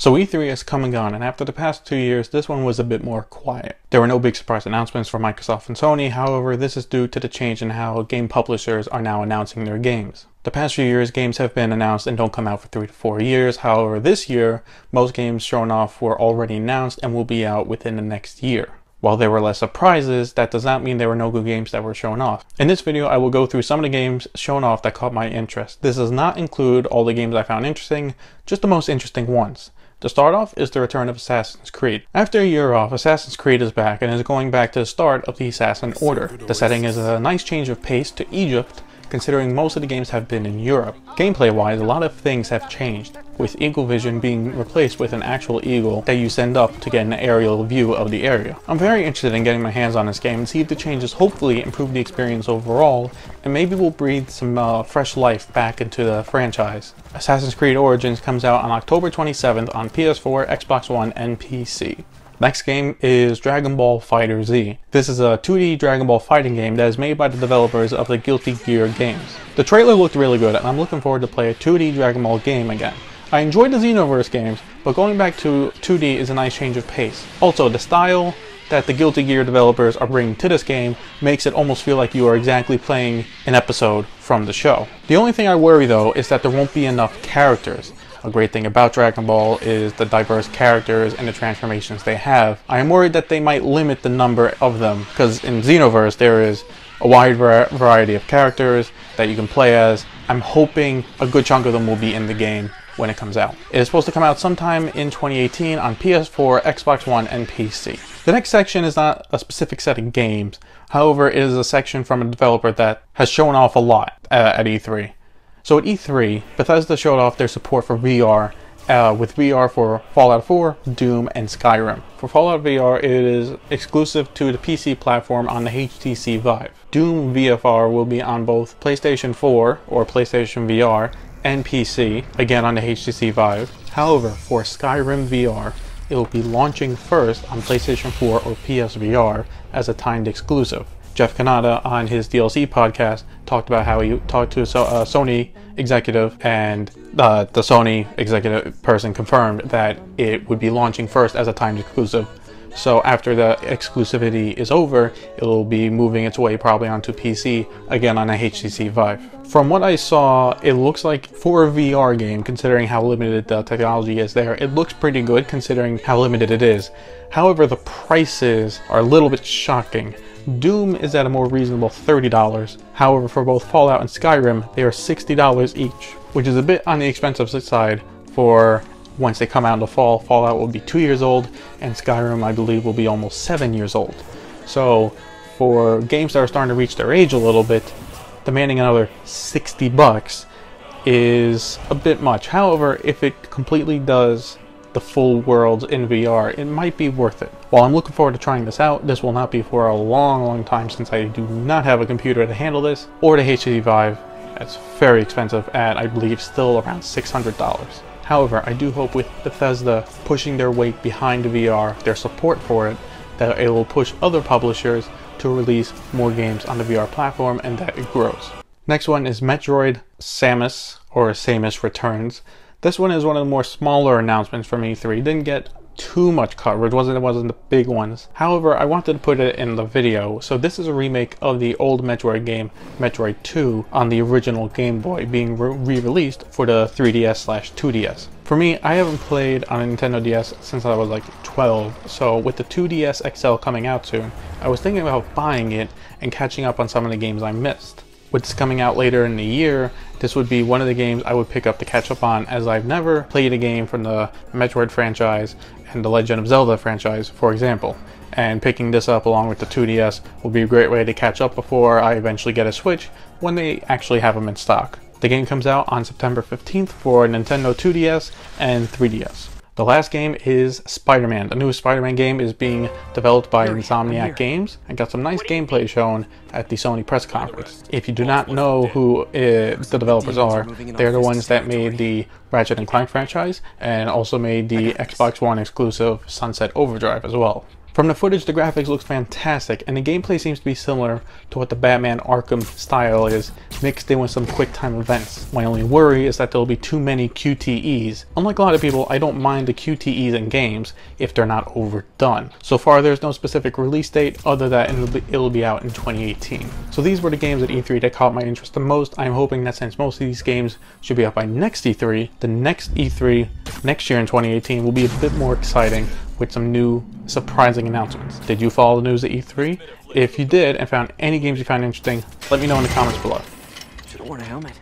So E3 has come and gone, and after the past 2 years, this one was a bit more quiet. There were no big surprise announcements from Microsoft and Sony, however, this is due to the change in how game publishers are now announcing their games. The past few years, games have been announced and don't come out for 3 to 4 years, however, this year, most games shown off were already announced and will be out within the next year. While there were less surprises, that does not mean there were no good games that were shown off. In this video, I will go through some of the games shown off that caught my interest. This does not include all the games I found interesting, just the most interesting ones. To start off is the return of Assassin's Creed. After a year off, Assassin's Creed is back and is going back to the start of the Assassin Order. The setting is a nice change of pace to Egypt, considering most of the games have been in Europe. Gameplay-wise, a lot of things have changed, with Eagle Vision being replaced with an actual eagle that you send up to get an aerial view of the area. I'm very interested in getting my hands on this game and see if the changes hopefully improve the experience overall, and maybe will breathe some fresh life back into the franchise. Assassin's Creed Origins comes out on October 27th on PS4, Xbox One, and PC. Next game is Dragon Ball FighterZ. This is a 2D Dragon Ball fighting game that is made by the developers of the Guilty Gear games. The trailer looked really good and I'm looking forward to play a 2D Dragon Ball game again. I enjoyed the Xenoverse games, but going back to 2D is a nice change of pace. Also, the style that the Guilty Gear developers are bringing to this game makes it almost feel like you are exactly playing an episode from the show. The only thing I worry though is that there won't be enough characters. A great thing about Dragon Ball is the diverse characters and the transformations they have. I am worried that they might limit the number of them, because in Xenoverse there is a wide variety of characters that you can play as. I'm hoping a good chunk of them will be in the game when it comes out. It is supposed to come out sometime in 2018 on PS4, Xbox One, and PC. The next section is not a specific set of games, however it is a section from a developer that has shown off a lot at E3. So at E3, Bethesda showed off their support for VR, with VR for Fallout 4, Doom, and Skyrim. For Fallout VR, it is exclusive to the PC platform on the HTC Vive. Doom VFR will be on both PlayStation 4 or PlayStation VR and PC, again on the HTC Vive. However, for Skyrim VR, it will be launching first on PlayStation 4 or PSVR as a timed exclusive. Jeff Kanata on his DLC podcast talked about how he talked to a Sony executive, and the Sony executive person confirmed that it would be launching first as a timed exclusive. So after the exclusivity is over, it will be moving its way probably onto PC, again on a HTC Vive. From what I saw, it looks like for a VR game, considering how limited the technology is there, it looks pretty good considering how limited it is. However, the prices are a little bit shocking. Doom is at a more reasonable $30. However, for both Fallout and Skyrim, they are $60 each, which is a bit on the expensive side for once they come out in the fall. Fallout will be 2 years old, and Skyrim, I believe, will be almost 7 years old. So, for games that are starting to reach their age a little bit, demanding another $60 is a bit much. However, if it completely does the full world in VR, it might be worth it. While I'm looking forward to trying this out, this will not be for a long time since I do not have a computer to handle this, or the HTC Vive. That's very expensive at, I believe, still around $600. However, I do hope with Bethesda pushing their weight behind the VR, their support for it, that it will push other publishers to release more games on the VR platform and that it grows. Next one is Metroid Samus, or Samus Returns. This one is one of the more smaller announcements from E3. Didn't get too much coverage, it wasn't the big ones. However, I wanted to put it in the video. So this is a remake of the old Metroid game, Metroid 2, on the original Game Boy, being re-released for the 3DS/2DS. For me, I haven't played on a Nintendo DS since I was like 12, so with the 2DS XL coming out soon, I was thinking about buying it and catching up on some of the games I missed. With this coming out later in the year, this would be one of the games I would pick up to catch up on, as I've never played a game from the Metroid franchise and the Legend of Zelda franchise, for example. And picking this up along with the 2DS will be a great way to catch up before I eventually get a Switch when they actually have them in stock. The game comes out on September 15th for Nintendo 2DS and 3DS. The last game is Spider-Man. The newest Spider-Man game is being developed by Insomniac Games and got some nice gameplay shown at the Sony press conference. If you do not know who the developers are, they're the ones that made the Ratchet & Clank franchise and also made the Xbox One exclusive Sunset Overdrive as well. From the footage, the graphics looks fantastic, and the gameplay seems to be similar to what the Batman Arkham style is, mixed in with some quick time events. My only worry is that there will be too many QTEs. Unlike a lot of people, I don't mind the QTEs in games if they're not overdone. So far, there's no specific release date other than it'll be out in 2018. So these were the games at E3 that caught my interest the most. I'm hoping that since most of these games should be out by next E3, the next E3 next year in 2018 will be a bit more exciting with some new surprising announcements. Did you follow the news at E3? If you did and found any games you found interesting, let me know in the comments below. Should have worn a helmet.